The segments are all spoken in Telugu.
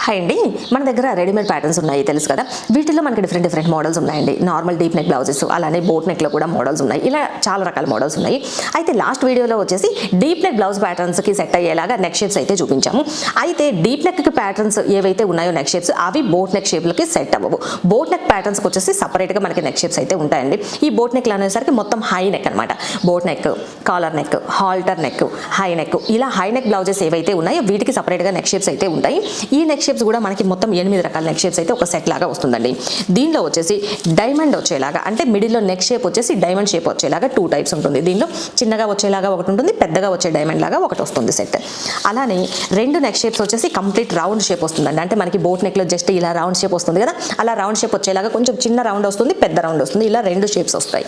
హాయ్ అండి, మన దగ్గర రెడీమేడ్ ప్యాటర్న్స్ ఉన్నాయి తెలుసు కదా. వీటిలో మనకి డిఫరెంట్ మోడల్స్ ఉన్నాయండి. నార్మల్ డీప్ నెక్ బ్లౌజెస్, అలానే బోట్ నెక్లో కూడా మోడల్స్ ఉన్నాయి. ఇలా చాలా రకాల మోడల్స్ ఉన్నాయి. అయితే లాస్ట్ వీడియోలో వచ్చేసి డీప్ నెక్ బ్లౌజ్ ప్యాటర్న్స్కి సెట్ అయ్యేలాగా నెక్ షేప్స్ అయితే చూపించాము. అయితే డీప్ నెక్కి ప్యాటర్న్స్ ఏవైతే ఉన్నాయో నెక్ షేప్స్ అవి బోట్ నెక్ షేప్లకి సెట్ అవ్వవు. బోట్ నెక్ ప్యాటర్న్స్కి వచ్చేసి సపరేట్గా మనకి నెక్ షేప్స్ అయితే ఉంటాయండి. ఈ బోట్ నెక్లు అనేసరికి మొత్తం హై నెక్ అనమాట. Boat neck, collar neck, halter neck, high neck, ఇలా హై నెక్ బ్లౌజెస్ ఏవైతే ఉన్నాయో వీటికి సపరేట్గా నెక్ షేప్స్ అయితే ఉంటాయి. ఈ నెక్ షేప్స్ కూడా మనకి మొత్తం 8 రకాల నెక్ షేప్స్ అయితే ఒక సెట్ లాగా వస్తుందండి. దీనిలో వచ్చేసి డైమండ్ వచ్చేలాగా, అంటే మిడిల్లో నెక్ షేప్ వచ్చేసి డైమండ్ షేప్ వచ్చేలాగా 2 టైప్స్ ఉంటుంది. దీనిలో చిన్నగా వచ్చేలాగా ఒకటి ఉంటుంది, పెద్దగా వచ్చే డైమండ్ లాగా ఒకటి వస్తుంది సెట్. అలానే 2 నెక్ షేప్స్ వచ్చేసి కంప్లీట్ రౌండ్ షేప్ వస్తుందండి. అంటే మనకి బోట్ నెక్లో జస్ట్ ఇలా రౌండ్ షేప్ వస్తుంది కదా, అలా రౌండ్ షేప్ వచ్చేలాగా కొంచెం చిన్న రౌండ్ వస్తుంది, పెద్ద రౌండ్ వస్తుంది, ఇలా 2 షేప్స్ వస్తాయి.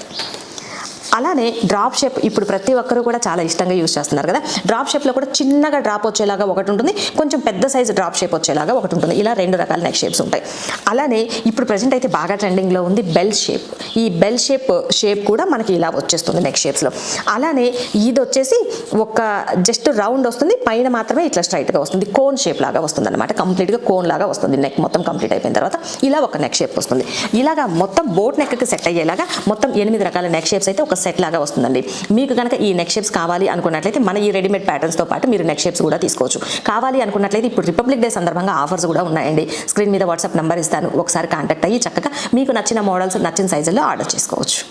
అలానే డ్రాప్ షేప్ ఇప్పుడు ప్రతి ఒక్కరు కూడా చాలా ఇష్టంగా యూజ్ చేస్తున్నారు కదా. డ్రాప్ షేప్లో కూడా చిన్నగా డ్రాప్ వచ్చేలాగా ఒకటి ఉంటుంది, కొంచెం పెద్ద సైజు డ్రాప్ షేప్ వచ్చేలాగా ఒకటి ఉంటుంది. ఇలా 2 రకాల నెక్ షేప్స్ ఉంటాయి. అలానే ఇప్పుడు ప్రజెంట్ అయితే బాగా ట్రెండింగ్లో ఉంది బెల్ షేప్. ఈ బెల్ షేప్ కూడా మనకి ఇలా వచ్చేస్తుంది నెక్ షేప్స్లో. అలానే ఇది వచ్చేసి ఒక జస్ట్ రౌండ్ వస్తుంది, పైన మాత్రమే ఇట్లా స్ట్రైట్గా వస్తుంది, కోన్ షేప్ లాగా వస్తుంది అనమాట. కంప్లీట్గా కోన్ లాగా వస్తుంది. నెక్ మొత్తం కంప్లీట్ అయిపోయిన తర్వాత ఇలా ఒక నెక్ షేప్ వస్తుంది. ఇలాగా మొత్తం బోట్ నెక్కి సెట్ అయ్యేలాగా మొత్తం 8 రకాల నెక్ షేప్స్ అయితే ఒక సెట్ లాగా వస్తుందండి. మీకు కనుక ఈ నెక్ షేప్స్ కావాలి అనుకున్నట్లయితే మన ఈ రెడీమేడ్ ప్యాటర్న్స్తో పాటు మీరు నెక్ షేప్స్ కూడా తీసుకోవచ్చు. కావాలి అనుకున్నట్లయితే ఇప్పుడు రిపబ్లిక్ డే సందర్భంగా ఆఫర్స్ కూడా ఉన్నాయండి. స్క్రీన్ మీద వాట్సాప్ నెంబర్ ఇస్తాను, ఒకసారి కాంటాక్ట్ అయ్యి చక్కగా మీకు నచ్చిన మోడల్స్ నచ్చిన సైజుల్లో ఆర్డర్ చేసుకోవచ్చు.